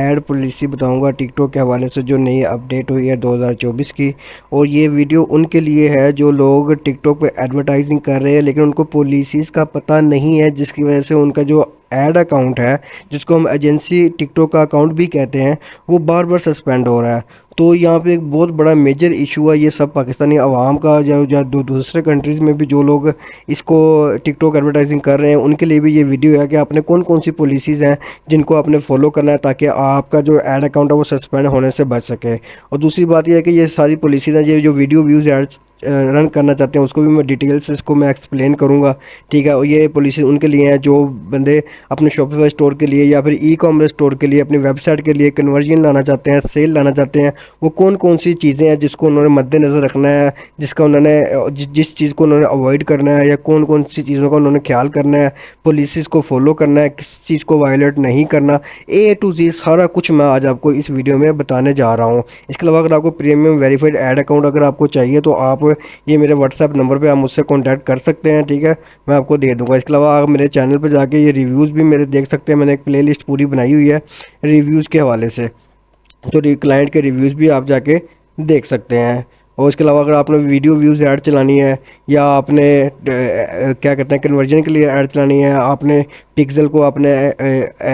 Add policy बताऊंगा TikTok के हवाले से जो नई अपडेट हुई है 2024 की। और ये वीडियो उनके लिए है जो लोग टिकटॉक पे एडवर्टाइजिंग कर रहे हैं लेकिन उनको पॉलिसीज़ का पता नहीं है, जिसकी वजह से उनका जो ऐड अकाउंट है, जिसको हम एजेंसी टिकटॉक का अकाउंट भी कहते हैं, वो बार बार सस्पेंड हो रहा है। तो यहाँ पे एक बहुत बड़ा मेजर इशू है ये सब पाकिस्तानी अवाम का, जो दूसरे कंट्रीज़ में भी जो लोग इसको टिकटॉक एडवर्टाइजिंग कर रहे हैं उनके लिए भी ये वीडियो है कि आपने कौन कौन सी पॉलिसीज़ हैं जिनको आपने फॉलो करना है ताकि आपका जो ऐड अकाउंट है वो सस्पेंड होने से बच सके। और दूसरी बात यह है कि ये सारी पॉलिसीज़ हैं, ये जो वीडियो व्यूज़ ऐड रन करना चाहते हैं उसको भी मैं डिटेल से इसको मैं एक्सप्लेन करूंगा। ठीक है, और ये पॉलिसी उनके लिए है जो बंदे अपने शॉपिफाई स्टोर के लिए या फिर ई कॉमर्स स्टोर के लिए, अपनी वेबसाइट के लिए कन्वर्जन लाना चाहते हैं, सेल लाना चाहते हैं। वो कौन कौन सी चीज़ें हैं जिसको उन्होंने मद्देनज़र रखना है, जिसका उन्होंने जिस चीज़ को उन्होंने अवॉइड करना है, या कौन कौन सी चीज़ों का उन्होंने ख्याल करना है, पॉलिसीज़ को फॉलो करना है, किस चीज़ को वायलेट नहीं करना, A to Z सारा कुछ मैं आज आपको इस वीडियो में बताने जा रहा हूँ। इसके अलावा अगर आपको प्रीमियम वेरीफाइड ऐड अकाउंट अगर आपको चाहिए तो आप ये मेरे व्हाट्सएप नंबर पे आप मुझसे कांटेक्ट कर सकते हैं। ठीक है, मैं आपको दे दूंगा। इसके अलावा आप मेरे चैनल पे जाके ये रिव्यूज़ भी मेरे देख सकते हैं। मैंने एक प्लेलिस्ट पूरी बनाई हुई है रिव्यूज़ के हवाले से, तो क्लाइंट के रिव्यूज़ भी आप जाके देख सकते हैं। और इसके अलावा अगर आपने वीडियो व्यूज़ ऐड चलानी है, या आपने क्या कहते हैं कन्वर्जन के लिए ऐड चलानी है, आपने पिक्सल को आपने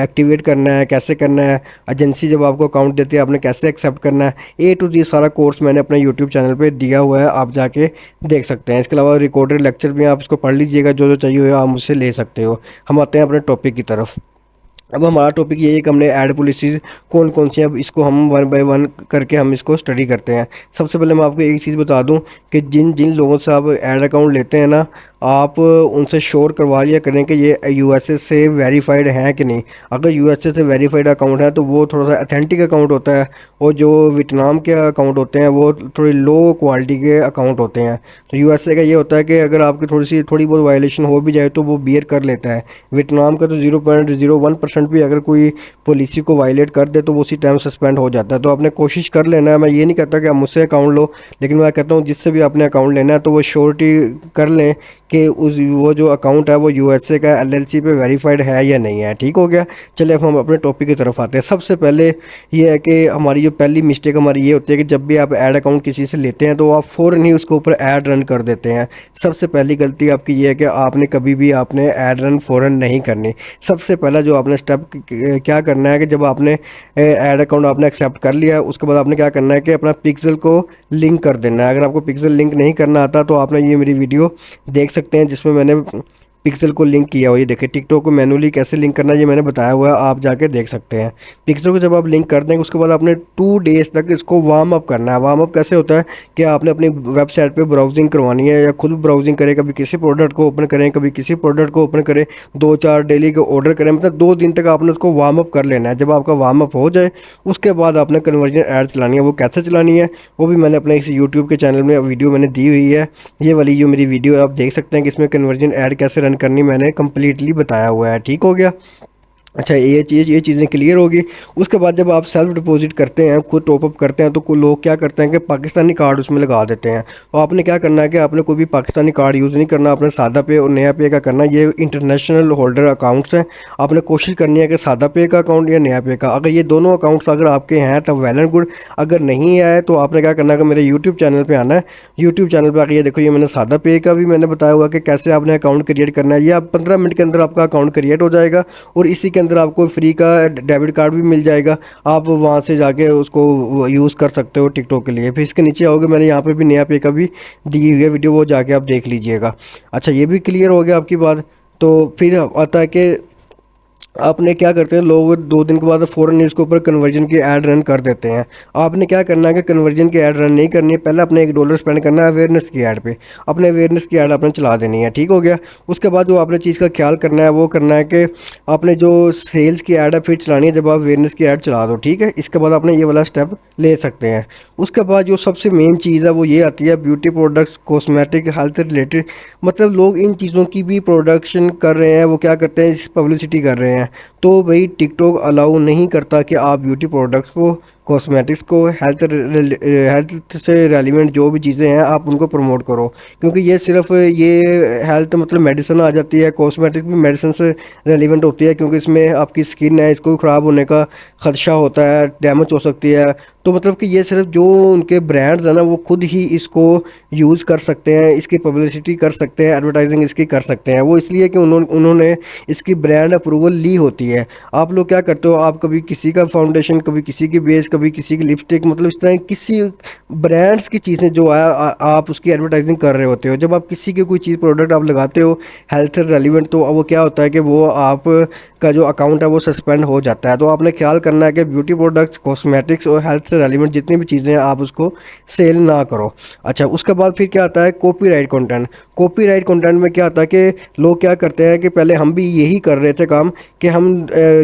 एक्टिवेट करना है, कैसे करना है, एजेंसी जब आपको अकाउंट देती है आपने कैसे एक्सेप्ट करना है, A to Z सारा कोर्स मैंने अपने यूट्यूब चैनल पे दिया हुआ है, आप जाके देख सकते हैं। इसके अलावा रिकॉर्डेड लेक्चर भी आप इसको पढ़ लीजिएगा, जो जो चाहिए हो आप मुझसे ले सकते हो। हम आते हैं अपने टॉपिक की तरफ। अब हमारा टॉपिक ये है कि हमने ऐड पॉलिसीज़ कौन कौन सी है, अब इसको हम वन बाय वन करके हम इसको स्टडी करते हैं। सबसे पहले मैं आपको एक चीज़ बता दूं कि जिन जिन लोगों से आप ऐड अकाउंट लेते हैं ना, आप उनसे श्योर करवा लिया करें कि ये यूएसए से वेरीफाइड है कि नहीं। अगर यूएसए से वेरीफाइड अकाउंट है तो वो थोड़ा सा अथेंटिक अकाउंट होता है, और जो वियतनाम के अकाउंट होते हैं वो थोड़ी लो क्वालिटी के अकाउंट होते हैं। तो यूएसए का ये होता है कि अगर आपकी थोड़ी बहुत वायलेशन हो भी जाए तो वो बियर कर लेता है। वियतनाम का तो 0.01% भी अगर कोई पॉलिसी को वायलेट कर दे तो वो उसी टाइम सस्पेंड हो जाता है। तो आपने कोशिश कर लेना है। मैं ये नहीं कहता कि आप मुझसे अकाउंट लो, लेकिन मैं कहता हूँ जिससे भी आपने अकाउंट लेना है तो वो श्योरिटी कर लें कि वो जो अकाउंट है वो यूएसए का एलएलसी पे वेरीफाइड है या नहीं है। ठीक हो गया। चलिए अब हम अपने टॉपिक की तरफ आते हैं। सबसे पहले ये है कि हमारी जो पहली मिस्टेक हमारी ये होती है कि जब भी आप ऐड अकाउंट किसी से लेते हैं तो आप फ़ौरन ही उसके ऊपर ऐड रन कर देते हैं। सबसे पहली गलती आपकी ये है कि आपने कभी भी आपने ऐड रन फ़ौरन नहीं करनी। सबसे पहला जो आपने स्टेप क्या करना है कि जब आपने ऐड अकाउंट आपने एक्सेप्ट कर लिया, उसके बाद आपने क्या करना है कि अपना पिक्सल को लिंक कर देना है। अगर आपको पिक्सल लिंक नहीं करना आता तो आपने ये मेरी वीडियो देख सकते हैं जिसमें मैंने पिक्सल को लिंक किया हुआ। ये देखिए टिकटॉक को मैनुअली कैसे लिंक करना है ये मैंने बताया हुआ है, आप जाके देख सकते हैं। पिक्सल को जब आप लिंक कर देंगे उसके बाद आपने 2 डेज़ तक इसको वार्म अप करना है। वार्म अप कैसे होता है कि आपने अपनी वेबसाइट पे ब्राउजिंग करवानी है, या खुद ब्राउजिंग करें, कभी किसी प्रोडक्ट को ओपन करें, कभी किसी प्रोडक्ट को ओपन करें, 2-4 डेली के ऑर्डर करें, मतलब 2 दिन तक आपने उसको वार्म अप कर लेना है। जब आपका वार्म अप हो जाए उसके बाद आपने कन्वर्जन ऐड चलानी है। वो कैसे चलानी है वो भी मैंने अपने इस यूट्यूब के चैनल में वीडियो मैंने दी हुई है। ये वाली जो मेरी वीडियो है आप देख सकते हैं कि इसमें कन्वर्जन ऐड कैसे रन करनी मैंने कंप्लीटली बताया हुआ है। ठीक हो गया। अच्छा, ये चीज़ें क्लियर होगी। उसके बाद जब आप सेल्फ डिपॉजिट करते हैं, खुद टॉपअप करते हैं, तो कुछ लोग क्या करते हैं कि पाकिस्तानी कार्ड उसमें लगा देते हैं। तो आपने क्या करना है कि आपने कोई भी पाकिस्तानी कार्ड यूज़ नहीं करना, आपने सादा पे और नया पे का करना है। ये इंटरनेशनल होल्डर अकाउंट्स हैं, आपने कोशिश करनी है कि सादा पे का अकाउंट या नया पे का। अगर ये दोनों अकाउंट्स अगर आपके हैं तब वेल एंड गुड, अगर नहीं है तो आपने क्या करना है कि मेरे यूट्यूब चैनल पर आना है। यूट्यूब चैनल पर आके ये देखो, ये मैंने सादा पे का भी मैंने बताया हुआ कि कैसे आपने अकाउंट क्रिएट करना है। ये आप 15 मिनट के अंदर आपका अकाउंट क्रिएट हो जाएगा, और इसी के अंदर आपको फ्री डेबिट कार्ड भी मिल जाएगा। आप वहाँ से जाके उसको यूज़ कर सकते हो टिकटॉक के लिए। फिर इसके नीचे आओगे, मैंने यहाँ पे भी नया पे का भी दी हुई है वीडियो, वो जाके आप देख लीजिएगा। अच्छा, ये भी क्लियर हो गया आपकी बात। तो फिर आता है कि आपने क्या करते हैं, लोग 2 दिन के बाद फ़ौरन इसके ऊपर कन्वर्जन की ऐड रन कर देते हैं। आपने क्या करना है कि कन्वर्जन की ऐड रन नहीं करनी है, पहले अपने $1 स्पेंड करना है अवेयरनेस की ऐड पे। अपने अवेयरनेस की ऐड आपने चला देनी है। ठीक हो गया। उसके बाद जो आपने चीज़ का ख्याल करना है वो करना है कि आपने जो सेल्स की ऐड है फिर चलानी है जब आप अवेयरनेस की ऐड चला दो। ठीक है, इसके बाद आपने ये वाला स्टेप ले सकते हैं। उसके बाद जो सबसे मेन चीज़ है वो ये आती है beauty products, cosmetic, health related. मतलब लोग इन चीज़ों की भी प्रोडक्शन कर रहे हैं, वो क्या करते हैं, इस पब्लिसिटी कर रहे हैं। तो भाई टिकटॉक अलाउ नहीं करता कि आप ब्यूटी प्रोडक्ट्स को कॉस्मेटिक्स को, हेल्थ से रेलिवेंट जो भी चीज़ें हैं आप उनको प्रमोट करो, क्योंकि ये सिर्फ ये हेल्थ मतलब मेडिसिन आ जाती है, कॉस्मेटिक्स भी मेडिसिन से रेलिवेंट होती है, क्योंकि इसमें आपकी स्किन है इसको ख़राब होने का खदशा होता है, डैमेज हो सकती है। तो मतलब कि ये सिर्फ जो उनके ब्रांड्स हैं ना वो खुद ही इसको यूज़ कर सकते हैं, इसकी पब्लिसिटी कर सकते हैं, एडवर्टाइजिंग इसकी कर सकते हैं। वो इसलिए कि उन्होंने इसकी ब्रांड अप्रूवल ली होती है। आप लोग क्या करते हो, आप कभी किसी का फाउंडेशन, कभी किसी की बेस, कभी किसी की लिपस्टिक, मतलब इस तरह किसी ब्रांड्स की चीज़ें जो है आप उसकी एडवर्टाइजिंग कर रहे होते हो। जब आप किसी की कोई चीज़ प्रोडक्ट आप लगाते हो हेल्थ से रेलिवेंट, तो वो क्या होता है कि वो आप का जो अकाउंट है वो सस्पेंड हो जाता है। तो आपने ख्याल करना है कि ब्यूटी प्रोडक्ट्स, कॉस्मेटिक्स और हेल्थ से रेलिवेंट जितनी भी चीज़ें हैं आप उसको सेल ना करो। अच्छा, उसके बाद फिर क्या आता है, कॉपीराइट कंटेंट। कॉपीराइट कंटेंट में क्या आता है कि लोग क्या करते हैं कि पहले हम भी यही कर रहे थे काम कि हम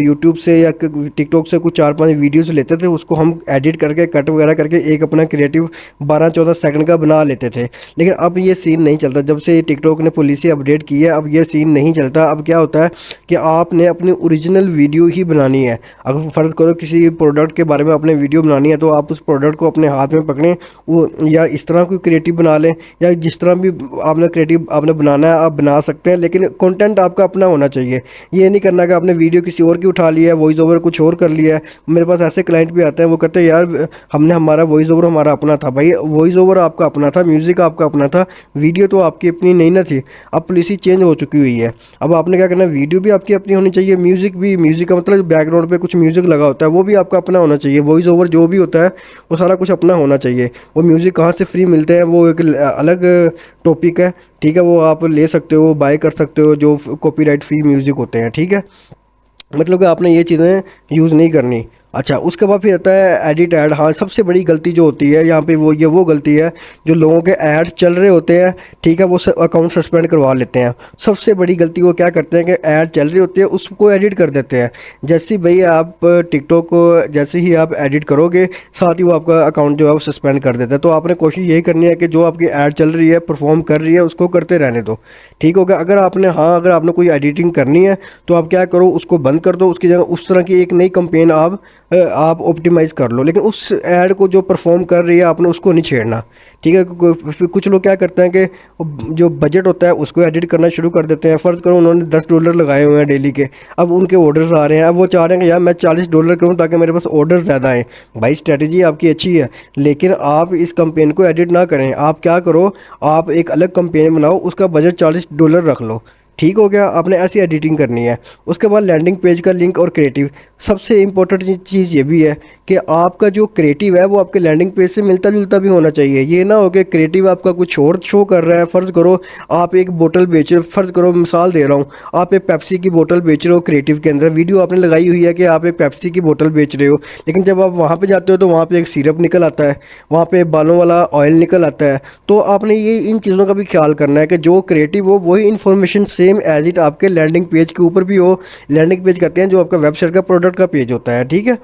यूट्यूब से या टिकटॉक से कुछ 4-5 वीडियोस लेते थे, उसको हम एडिट करके कट वगैरह करके एक अपना क्रिएटिव 12-14 सेकंड का बना लेते थे। लेकिन अब ये सीन नहीं चलता, जब से टिकटॉक ने पॉलिसी अपडेट की है अब ये सीन नहीं चलता। अब क्या होता है कि आपने अपनी ओरिजिनल वीडियो ही बनानी है। अगर फ़र्ज़ करो किसी प्रोडक्ट के बारे में आपने वीडियो बनानी है, तो आप उस प्रोडक्ट को अपने हाथ में पकड़ें, वो या इस तरह कोई क्रिएटिव बना लें, या जिस तरह भी आपने क्रिएटिव आपने बनाना है आप बना सकते हैं, लेकिन कंटेंट आपका अपना होना चाहिए। ये नहीं करना कि आपने वीडियो किसी और की उठा लिया है, वॉइस ओवर कुछ और कर लिया है। मेरे पास ऐसे क्लाइंट भी आते हैं, वो कहते हैं यार हमने हमारा वॉइस ओवर हमारा अपना था। भाई वॉइस ओवर आपका अपना था, म्यूज़िक आपका अपना था, वीडियो तो आपकी अपनी नहीं ना थी। अब पॉलिसी चेंज हो चुकी हुई है। अब आपने क्या करना है, वीडियो भी आपकी अपनी होनी चाहिए, म्यूज़िक भी, म्यूज़िक का मतलब बैकग्राउंड पे कुछ म्यूज़िक लगा होता है वो भी आपका अपना होना चाहिए। वॉइस ओवर जो भी होता है वो सारा कुछ अपना होना चाहिए। वो म्यूज़िक कहाँ से फ्री मिलते हैं वो एक अलग टॉपिक है, ठीक है, वो आप ले सकते हो, बाय कर सकते हो, जो कॉपीराइट फ्री म्यूज़िक होते हैं, ठीक है। मतलब कि आपने ये चीज़ें यूज़ नहीं करनी। अच्छा, उसके बाद फिर आता है एडिट ऐड। हाँ, सबसे बड़ी गलती जो होती है यहाँ पे वो गलती है जो लोगों के ऐड्स चल रहे होते हैं, ठीक है, वो अकाउंट सस्पेंड करवा लेते हैं। सबसे बड़ी गलती वो क्या करते हैं कि ऐड चल रही होती है उसको एडिट कर देते हैं। जैसे भाई आप टिकटॉक को जैसे ही आप एडिट करोगे साथ ही वो आपका अकाउंट जो है वो सस्पेंड कर देता है। तो आपने कोशिश यही करनी है कि जो आपकी ऐड चल रही है, परफॉर्म कर रही है, उसको करते रहने दो, ठीक हो गया। अगर आपने कोई एडिटिंग करनी है तो आप क्या करो, उसको बंद कर दो, उसकी जगह उस तरह की एक नई कंपेन आप ऑप्टिमाइज़ कर लो, लेकिन उस ऐड को जो परफॉर्म कर रही है आपने उसको नहीं छेड़ना, ठीक है। फिर कुछ लोग क्या करते हैं कि जो बजट होता है उसको एडिट करना शुरू कर देते हैं। फ़र्ज़ करो उन्होंने $10 लगाए हुए हैं डेली के, अब उनके ऑर्डर्स आ रहे हैं, अब वो चाह रहे हैं कि यार मैं $40 करूँ ताकि मेरे पास ऑर्डर ज़्यादा आएँ। भाई स्ट्रैटेजी आपकी अच्छी है, लेकिन आप इस कंपेन को एडिट ना करें। आप क्या करो, आप एक अलग कंपेन बनाओ, उसका बजट $40 रख लो, ठीक हो गया। आपने ऐसी एडिटिंग करनी है। उसके बाद लैंडिंग पेज का लिंक और क्रिएटिव। सबसे इम्पोर्टेंट चीज़ ये भी है कि आपका जो क्रिएटिव है वो आपके लैंडिंग पेज से मिलता जुलता भी होना चाहिए। ये ना हो कि क्रिएटिव आपका कुछ और शो कर रहा है। फ़र्ज़ करो आप एक बोतल बेच रहे हो, फ़र्ज़ करो मिसाल दे रहा हूँ, आप एक पेप्सी की बोतल बेच रहे हो, क्रिएटिव के अंदर वीडियो आपने लगाई हुई है कि आप एक पेप्सी की बोतल बेच रहे हो, लेकिन जब आप वहाँ पे जाते हो तो वहाँ पे एक सिरप निकल आता है, वहाँ पे बालों वाला ऑयल निकल आता है। तो आपने ये इन चीज़ों का भी ख्याल करना है कि जो क्रिएटिव हो वही इन्फॉर्मेशन सेम एज इट आपके लैंडिंग पेज के ऊपर भी हो। लैंडिंग पेज कहते हैं जो आपका वेबसाइट का प्रोडक्ट का पेज होता है, ठीक है।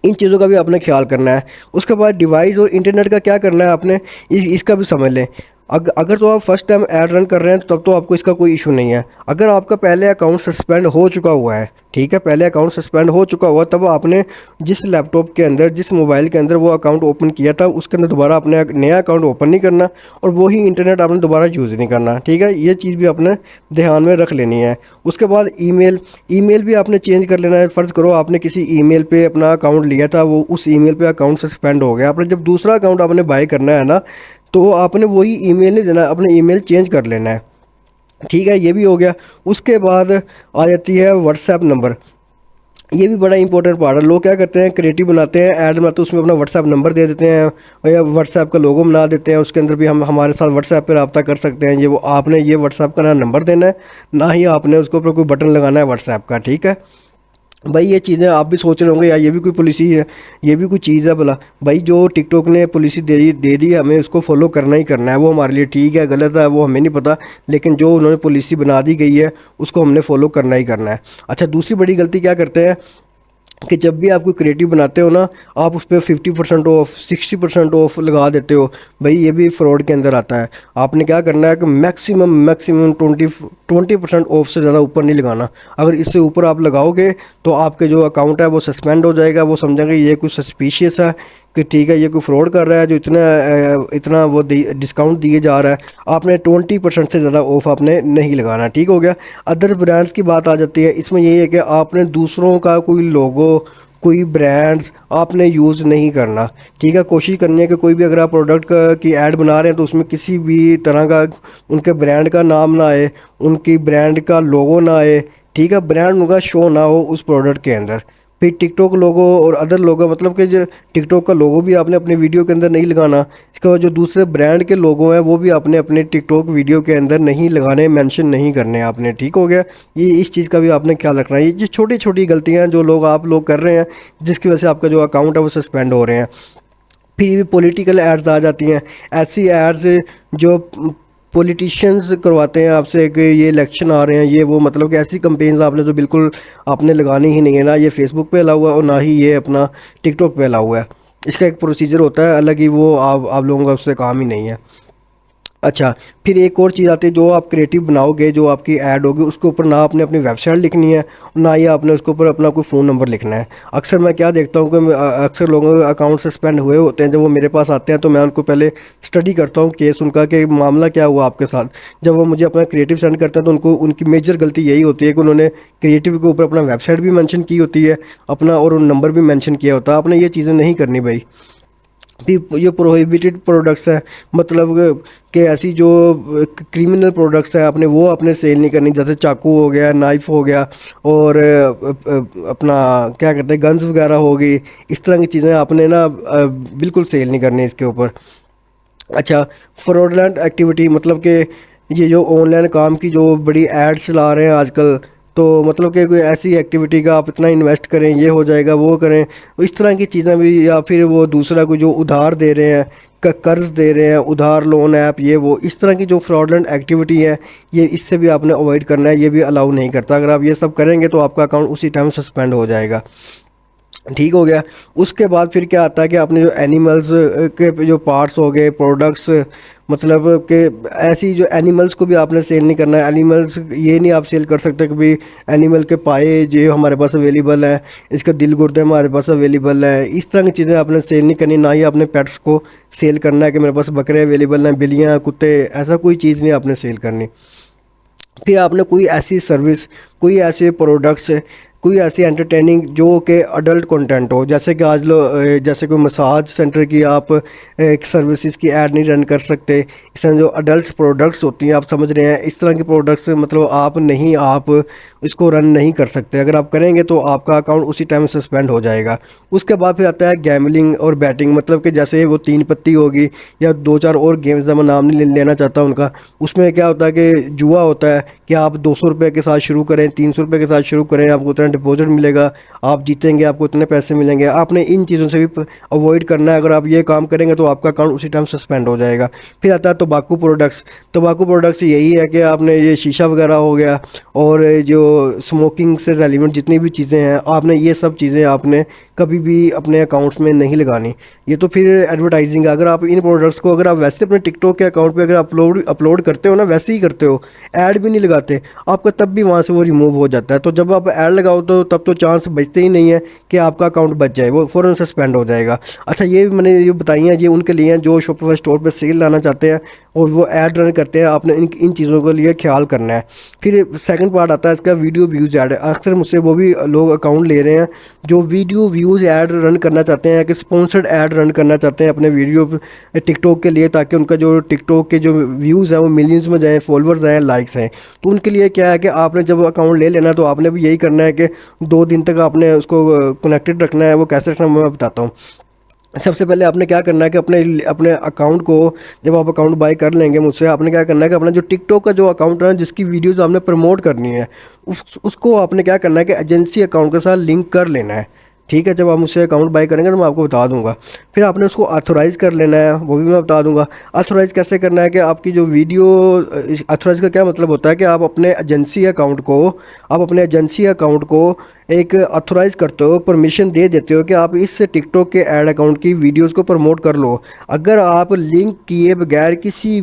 इन चीज़ों का भी आपने ख्याल करना है। उसके बाद डिवाइस और इंटरनेट का क्या करना है आपने, इसका भी समझ लें। अगर तो आप फर्स्ट टाइम ऐड रन कर रहे हैं तो तब तो आपको इसका कोई इशू नहीं है। अगर आपका पहले अकाउंट सस्पेंड हो चुका हुआ है, ठीक है, पहले अकाउंट सस्पेंड हो चुका हुआ, तब आपने जिस लैपटॉप के अंदर, जिस मोबाइल के अंदर वो अकाउंट ओपन किया था उसके अंदर दोबारा अपने नया अकाउंट ओपन नहीं करना, और वही इंटरनेट आपने दोबारा यूज़ नहीं करना, ठीक है। ये चीज़ भी आपने ध्यान में रख लेनी है। उसके बाद ईमेल भी आपने चेंज कर लेना है। फ़र्ज़ करो आपने किसी ईमेल पे अपना अकाउंट लिया था, वो उस ईमेल पे अकाउंट सस्पेंड हो गया, आपने जब दूसरा अकाउंट आपने बाय करना है ना, तो आपने वही ईमेल नहीं देना, अपने ईमेल चेंज कर लेना है, ठीक है। ये भी हो गया। उसके बाद आ जाती है व्हाट्सएप नंबर। ये भी बड़ा इंपॉर्टेंट पार्ट है। लोग क्या करते हैं, क्रिएटिव बनाते हैं, ऐड बनाते हैं, उसमें अपना व्हाट्सएप नंबर दे देते हैं, और या व्हाट्सएप का लोगो बना देते हैं, उसके अंदर भी हम हमारे साथ व्हाट्सएप पे रब्ता कर सकते हैं। आपने ये व्हाट्सएप का ना नंबर देना है, ना ही आपने उसके ऊपर कोई बटन लगाना है व्हाट्सएप का, ठीक है। भाई ये चीज़ें आप भी सोच रहे होंगे यार ये भी कोई पॉलिसी है, ये भी कोई चीज़ है भला। भाई जो टिकटॉक ने पॉलिसी दे दी हमें उसको फॉलो करना ही करना है। वो हमारे लिए ठीक है गलत है वो हमें नहीं पता, लेकिन जो उन्होंने पॉलिसी बना दी गई है उसको हमने फॉलो करना ही करना है। अच्छा, दूसरी बड़ी गलती क्या करते हैं कि जब भी आप कोई क्रिएटिव बनाते हो ना, आप उस पर 50% ऑफ 60% ऑफ लगा देते हो। भाई ये भी फ्रॉड के अंदर आता है। आपने क्या करना है कि मैक्सिमम मैक्सिमम 20% ऑफ से ज़्यादा ऊपर नहीं लगाना। अगर इससे ऊपर आप लगाओगे तो आपके जो अकाउंट है वो सस्पेंड हो जाएगा। वो समझेंगे ये कुछ सस्पिशियस है कि ठीक है ये कोई फ्रॉड कर रहा है, जो इतना इतना वो डिस्काउंट दिए जा रहा है। आपने 20% से ज़्यादा ऑफ आपने नहीं लगाना। ठीक हो गया। अदर ब्रांड्स की बात आ जाती है। इसमें यही है कि आपने दूसरों का कोई लोगो, कोई ब्रांड्स आपने यूज़ नहीं करना। ठीक है। कोशिश करनी है कि कोई भी अगर आप प्रोडक्ट की ऐड बना रहे हैं तो उसमें किसी भी तरह का उनके ब्रांड का नाम ना आए, उनकी ब्रांड का लोगो ना आए। ठीक है। ब्रांड उनका शो ना हो उस प्रोडक्ट के अंदर। फिर टिकटॉक लोगो और अदर लोगो, मतलब कि जो टिकटॉक का लोगो भी आपने अपने वीडियो के अंदर नहीं लगाना। इसके बाद जो दूसरे ब्रांड के लोगो हैं वो भी आपने अपने टिकटॉक वीडियो के अंदर नहीं लगाने, मेंशन नहीं करने आपने। ठीक हो गया। ये इस चीज़ का भी आपने ख्याल रखना है। ये जो छोटी छोटी गलतियां हैं जो आप लोग कर रहे हैं, जिसकी वजह से आपका जो अकाउंट है वो सस्पेंड हो रहे हैं। फिर भी पॉलिटिकल एड्स आ जाती हैं। ऐसी एड्स जो पॉलिटिशियंस करवाते हैं आपसे कि ये इलेक्शन आ रहे हैं, ये वो, मतलब कि ऐसी कंपेन्स आपने तो बिल्कुल आपने लगानी ही नहीं है। ना ये फेसबुक पे अलाउ हुआ है और ना ही ये अपना टिकटॉक पे अलाउ हुआ है। इसका एक प्रोसीजर होता है अलग ही, वो आप लोगों का उससे काम ही नहीं है। अच्छा, फिर एक और चीज़ आती है, जो आप क्रिएटिव बनाओगे, जो आपकी ऐड होगी, उसके ऊपर ना आपने अपनी वेबसाइट लिखनी है, ना ही आपने उसके ऊपर अपना कोई फ़ोन नंबर लिखना है। अक्सर मैं क्या देखता हूँ कि अक्सर लोगों के अकाउंट सस्पेंड हुए होते हैं। जब वो मेरे पास आते हैं तो मैं उनको पहले स्टडी करता हूँ केस उनका, कि मामला क्या हुआ आपके साथ। जब वो मुझे अपना क्रिएटिव सेंड करते हैं तो उनको उनकी मेजर गलती यही होती है कि उन्होंने क्रिएटिव के ऊपर अपना वेबसाइट भी मैंशन की होती है अपना, और उन नंबर भी मैंशन किया होता है। आपने ये चीज़ें नहीं करनी भाई। ये प्रोहिबिटेड प्रोडक्ट्स हैं, मतलब कि ऐसी जो क्रिमिनल प्रोडक्ट्स हैं आपने वो आपने सेल नहीं करनी। जैसे चाकू हो गया, नाइफ हो गया, और अपना क्या कहते हैं गन्स वगैरह हो गई। इस तरह की चीज़ें आपने ना बिल्कुल सेल नहीं करनी इसके ऊपर। अच्छा, फ्रॉडलेंट एक्टिविटी, मतलब कि ये जो ऑनलाइन काम की जो बड़ी एड्स चला रहे हैं आजकल, तो मतलब कि कोई ऐसी एक्टिविटी का आप इतना इन्वेस्ट करें, ये हो जाएगा, वो करें, तो इस तरह की चीज़ें भी। या फिर वो दूसरा को जो उधार दे रहे हैं, कर्ज दे रहे हैं, उधार लोन ऐप, ये वो, इस तरह की जो फ्रॉडलेंट एक्टिविटी है, ये इससे भी आपने अवॉइड करना है। ये भी अलाउ नहीं करता। अगर आप ये सब करेंगे तो आपका अकाउंट उसी टाइम सस्पेंड हो जाएगा। ठीक हो गया। उसके बाद फिर क्या आता है कि आपने जो एनिमल्स के जो पार्ट्स हो गए, प्रोडक्ट्स, मतलब कि ऐसी जो एनिमल्स को भी आपने सेल नहीं करना है। एनिमल्स ये नहीं आप सेल कर सकते कि भाई एनिमल के पाए जो हमारे पास अवेलेबल हैं, इसका दिल गुर्दे हमारे पास अवेलेबल हैं, इस तरह की चीज़ें आपने सेल नहीं करनी। ना ही आपने पेट्स को सेल करना है कि मेरे पास बकरे अवेलेबल हैं, बिल्लियाँ, कुत्ते, ऐसा कोई चीज़ नहीं आपने सेल करनी। फिर आपने कोई ऐसी सर्विस, कोई ऐसे प्रोडक्ट्स, कोई ऐसी एंटरटेनिंग जो कि अडल्ट कंटेंट हो, जैसे कि आज जैसे कोई मसाज सेंटर की आप एक सर्विसेज की ऐड नहीं रन कर सकते। इस तरह जो अडल्ट प्रोडक्ट्स होती हैं, आप समझ रहे हैं, इस तरह की प्रोडक्ट्स मतलब आप इसको रन नहीं कर सकते। अगर आप करेंगे तो आपका अकाउंट उसी टाइम सस्पेंड हो जाएगा। उसके बाद फिर आता है गैमलिंग और बैटिंग, मतलब कि जैसे वो तीन पत्ती होगी या दो चार और गेम्स, मैं नाम नहीं लेना चाहता उनका। उसमें क्या होता है कि जुआ होता है कि आप 200 रुपये के साथ शुरू करें, 300 रुपये के साथ शुरू करें, आपको उतना डिपॉजिट मिलेगा, आप जीतेंगे, आपको इतने पैसे मिलेंगे। आपने इन चीज़ों से भी अवॉइड करना है। अगर आप ये काम करेंगे तो आपका अकाउंट उसी टाइम सस्पेंड हो जाएगा। फिर आता है तंबाकू प्रोडक्ट्स। तंबाकू प्रोडक्ट्स यही है कि आपने ये शीशा वगैरह हो गया और जो स्मोकिंग से रेलिवेंट जितनी भी चीज़ें हैं, आपने ये सब चीज़ें आपने कभी भी अपने अकाउंट्स में नहीं लगानी। ये तो फिर एडवर्टाइजिंग है। अगर आप इन प्रोडक्ट्स को अगर आप वैसे अपने टिकटॉक के अकाउंट पे अगर अपलोड करते हो ना, वैसे ही करते हो, ऐड भी नहीं लगाते, आपका तब भी वहाँ से वो रिमूव हो जाता है। तो जब आप ऐड लगाओ तो तब तो चांस बचते ही नहीं है कि आपका अकाउंट बच जाए, वो फ़ौरन सस्पेंड हो जाएगा। अच्छा, ये मैंने जो बताई हैं ये उनके लिए हैं जो शॉपिफाई स्टोर पर सेल लाना चाहते हैं और वो ऐड रन करते हैं। आपने इन चीज़ों के लिए ख्याल करना है। फिर सेकंड पार्ट आता है इसका वीडियो व्यूज़ ऐड। अक्सर मुझसे वो भी लोग अकाउंट ले रहे हैं जो वीडियो व्यूज़ ऐड रन करना चाहते हैं, कि स्पॉन्सर्ड ऐड रन करना चाहते हैं अपने वीडियो टिकटॉक के लिए, ताकि उनका जो टिकटॉक के जो व्यूज़ हैं वो मिलियंस में जाएँ, फॉलोअर्स हैं, लाइक्स हैं। तो उनके लिए क्या है कि आपने जब अकाउंट ले लेना तो आपने भी यही करना है कि 2 दिन तक आपने उसको कनेक्टेड रखना है। वो कैसे रखना मैं बताता हूँ। सबसे पहले आपने क्या करना है कि अपने अपने अकाउंट को, जब आप अकाउंट बाय कर लेंगे मुझसे, आपने क्या करना है कि अपना जो टिकटॉक का जो अकाउंट है जिसकी वीडियोस आपने प्रमोट करनी है, उसको आपने क्या करना है कि एजेंसी अकाउंट के साथ लिंक कर लेना है। ठीक है। जब आप मुझसे अकाउंट बाय करेंगे तो मैं आपको बता दूंगा। फिर आपने उसको ऑथोराइज़ कर लेना है, वो भी मैं बता दूंगा। ऑथोराइज़ कैसे करना है कि आपकी जो वीडियो, ऑथोराइज़ का क्या मतलब होता है कि आप अपने एजेंसी अकाउंट को एक ऑथोराइज करते हो, परमिशन दे देते हो कि आप इस टिकटॉक के ऐड अकाउंट की वीडियोस को प्रमोट कर लो। अगर आप लिंक किए बगैर किसी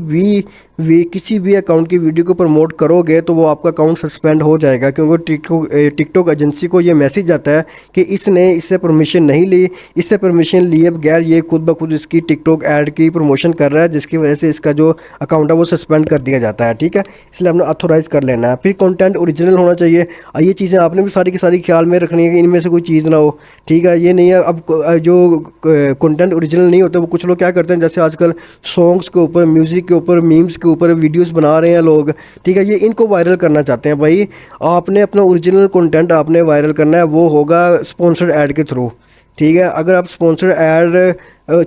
भी अकाउंट की वीडियो को प्रमोट करोगे तो वो आपका अकाउंट सस्पेंड हो जाएगा, क्योंकि टिकटॉक एजेंसी को ये मैसेज आता है कि इसने इससे परमिशन नहीं ली, इससे परमिशन लिए बगैर ये खुद ब खुद इसकी टिकटॉक ऐड की प्रमोशन कर रहा है, जिसकी वजह से इसका जो अकाउंट है वो सस्पेंड कर दिया जाता है। ठीक है, इसलिए आपने ऑथोराइज कर लेना है। फिर कंटेंट ओरिजिनल होना चाहिए। ये चीज़ें आपने भी सारी की सारी ख्याल में रखनी है कि इनमें से कोई चीज़ ना हो। ठीक है, ये नहीं है अब जो कंटेंट ओरिजिनल नहीं होते वो कुछ लोग क्या करते हैं, जैसे आजकल सॉन्ग्स के ऊपर, म्यूज़िक के ऊपर, मीम्स के ऊपर वीडियोस बना रहे हैं लोग। ठीक है, ये इनको वायरल करना चाहते हैं। भाई आपने अपना ओरिजिनल कंटेंट आपने वायरल करना है, वो होगा स्पॉन्सर्ड ऐड के थ्रू। ठीक है, अगर आप स्पॉन्सर्ड ऐड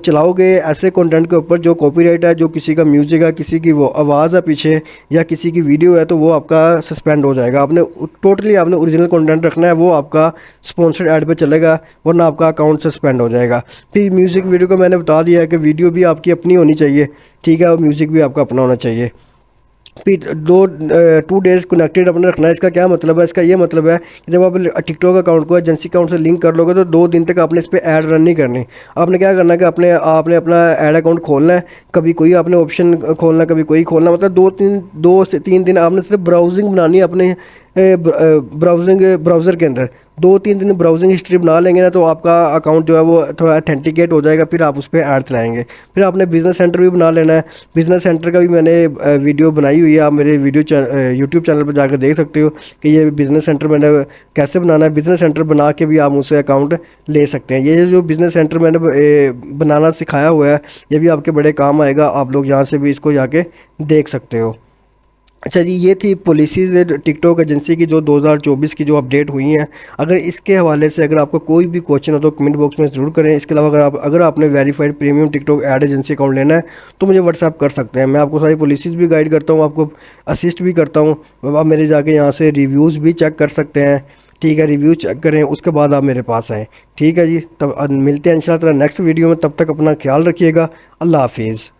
चलाओगे ऐसे कंटेंट के ऊपर जो कॉपीराइट है, जो किसी का म्यूज़िक है, किसी की वो आवाज़ है पीछे, या किसी की वीडियो है, तो वो आपका सस्पेंड हो जाएगा। आपने टोटली आपने ओरिजिनल कंटेंट रखना है, वो आपका स्पॉन्सर्ड ऐड पे चलेगा, वरना आपका अकाउंट सस्पेंड हो जाएगा। फिर म्यूज़िक वीडियो को मैंने बता दिया है कि वीडियो भी आपकी अपनी होनी चाहिए। ठीक है, और म्यूज़िक भी आपका अपना होना चाहिए। फिर 2 डेज़ कनेक्टेड अपने रखना है। इसका क्या मतलब है? इसका ये मतलब है कि जब आप टिकटॉक अकाउंट को एजेंसी अकाउंट से लिंक कर लोगे तो 2 दिन तक आपने इस पर ऐड रन नहीं करनी। आपने क्या करना है कि आपने अपना ऐड अकाउंट खोलना है, कभी कोई आपने ऑप्शन खोलना है, कभी कोई खोलना, मतलब 2 से 3 दिन आपने सिर्फ ब्राउजिंग बनानी है अपने ब्राउज़र के अंदर। 2-3 दिन ब्राउजिंग हिस्ट्री बना लेंगे ना, तो आपका अकाउंट जो है वो थोड़ा अथेंटिकेट हो जाएगा, फिर आप उस पर ऐड चलाएंगे। फिर आपने बिज़नेस सेंटर भी बना लेना है। बिज़नेस सेंटर का भी मैंने वीडियो बनाई हुई है, आप मेरे यूट्यूब चैनल पर जाकर देख सकते हो कि ये बिज़नेस सेंटर मैंने कैसे बनाना है। बिज़नेस सेंटर बना के भी आप मुझसे अकाउंट ले सकते हैं। ये जो बिज़नेस सेंटर मैंने बनाना सिखाया हुआ है, ये भी आपके बड़े काम आएगा। आप लोग यहाँ से भी इसको जाके देख सकते हो। अच्छा जी, ये थी पॉलिसीज़ टिकटॉक एजेंसी की जो 2024 की जो अपडेट हुई हैं। अगर इसके हवाले से अगर आपको कोई भी क्वेश्चन हो तो कमेंट बॉक्स में ज़रूर करें। इसके अलावा अगर आपने verified premium TikTok ad agency account लेना है तो मुझे व्हाट्सएप कर सकते हैं। मैं आपको सारी पॉलिसीज़ भी गाइड करता हूँ, आपको असिस्ट भी करता हूँ। आप मेरे जाके यहाँ से रिव्यूज़ भी चेक कर सकते हैं। ठीक है, रिव्यू चेक करें, उसके बाद आप मेरे पास आएँ। ठीक है जी, तब मिलते हैं इंशाल्लाह ताला नेक्स्ट वीडियो में। तब तक अपना ख्याल रखिएगा। अल्लाह हाफिज़।